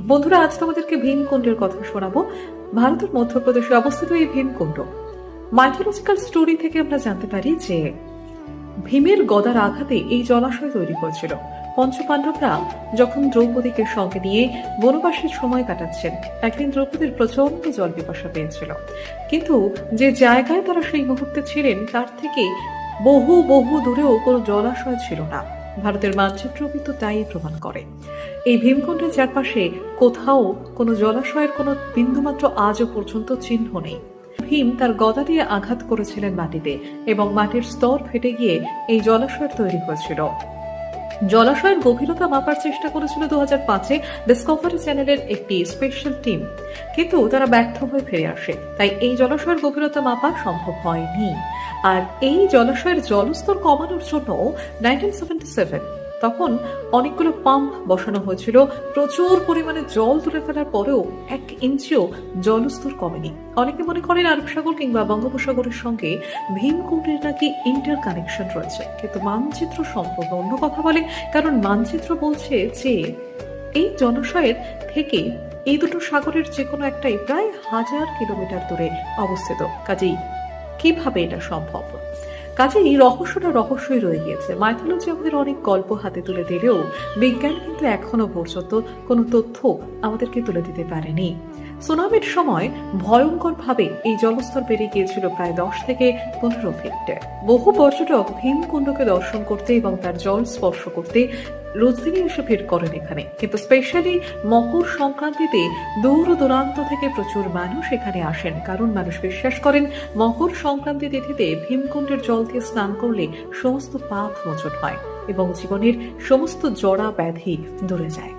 বন্ধুরা, আজ তোমাদেরকে ভীমকুণ্ডের কথা শোনাবো। ভারতের মধ্যপ্রদেশে অবস্থিত এই ভীমকুণ্ড মাইথোলজিক্যাল স্টোরি থেকে আমরা জানতে পারি যে ভীমের গদার আঘাতে এই জলাশয় তৈরি হয়েছিল। পঞ্চপাণ্ডবরা যখন দ্রৌপদীকে সঙ্গে নিয়ে বনবাসের সময় কাটাচ্ছেন, একদিন দ্রৌপদীর প্রচন্ড জল পিপাসা পেয়েছিল। কিন্তু যে জায়গায় তারা সেই মুহূর্তে ছিলেন তার থেকে বহু বহু দূরেও কোনো জলাশয় ছিল না। ভারতের মানচিত্র কিন্তু তাই প্রমাণ করে। এই ভীমকুণ্ডের চারপাশে কোথাও কোনো জলাশয়ের কোনো বিন্দুমাত্র আজও পর্যন্ত চিহ্ন নেই। ভীম তার গদা দিয়ে আঘাত করেছিলেন মাটিতে এবং মাটির স্তর ফেটে গিয়ে এই জলাশয় তৈরি হয়েছিল। জলাশয়ের গভীরতা মাপার চেষ্টা করেছিল 2005-এ ডিসকভারি চ্যানেলের একটি স্পেশাল টিম, কিন্তু তারা ব্যর্থ হয়ে ফিরে আসে। তাই এই জলাশয়ের গভীরতা মাপা সম্ভব হয়নি। আর এই জলাশয়ের জলস্তর কমানোর জন্য 1977 তখন অনেকগুলো পাম্প বসানো হয়েছিল। প্রচুর পরিমাণে জল তুলে ফেলার পরেও 1 ইঞ্চিও জলস্তর কমেনি। অনেকে মনে করেন আরব সাগর কিংবা বঙ্গোপসাগরের সঙ্গে ভীমকুণ্ডের নাকি ইন্টার কানেকশন রয়েছে, কিন্তু মানচিত্র সম্পূর্ণ অন্য কথা বলে। কারণ মানচিত্র বলছে যে এই জলাশয়ের থেকে এই দুটো সাগরের যে কোনো একটাই প্রায় 1000 কিলোমিটার দূরে অবস্থিত। কাজেই কিভাবে এটা সম্ভব? কাজেই রহস্যটা রহস্যই রয়ে গিয়েছে। মাইথোলজি আমাদের অনেক গল্প হাতে তুলে দিলেও বিজ্ঞান কিন্তু এখনো পর্যন্ত কোনো তথ্য আমাদেরকে তুলে দিতে পারেনি। সুনামির সময় ভয়ঙ্করভাবে এই জলস্তর বেড়ে গিয়েছিল প্রায় 10 থেকে 15 ফিট। বহু পর্যটক ভীমকুণ্ডকে দর্শন করতে এবং তার জল স্পর্শ করতে রোজ দিনই এসে ভিড় করেন এখানে। কিন্তু স্পেশালি মকর সংক্রান্তিতে দূর দূরান্ত থেকে প্রচুর মানুষ এখানে আসেন, কারণ মানুষ বিশ্বাস করেন মকর সংক্রান্তি তিথিতে ভীমকুণ্ডের জল দিয়ে স্নান করলে সমস্ত পাপ মোচন হয় এবং জীবনের সমস্ত জড়া ব্যাধি দূরে যায়।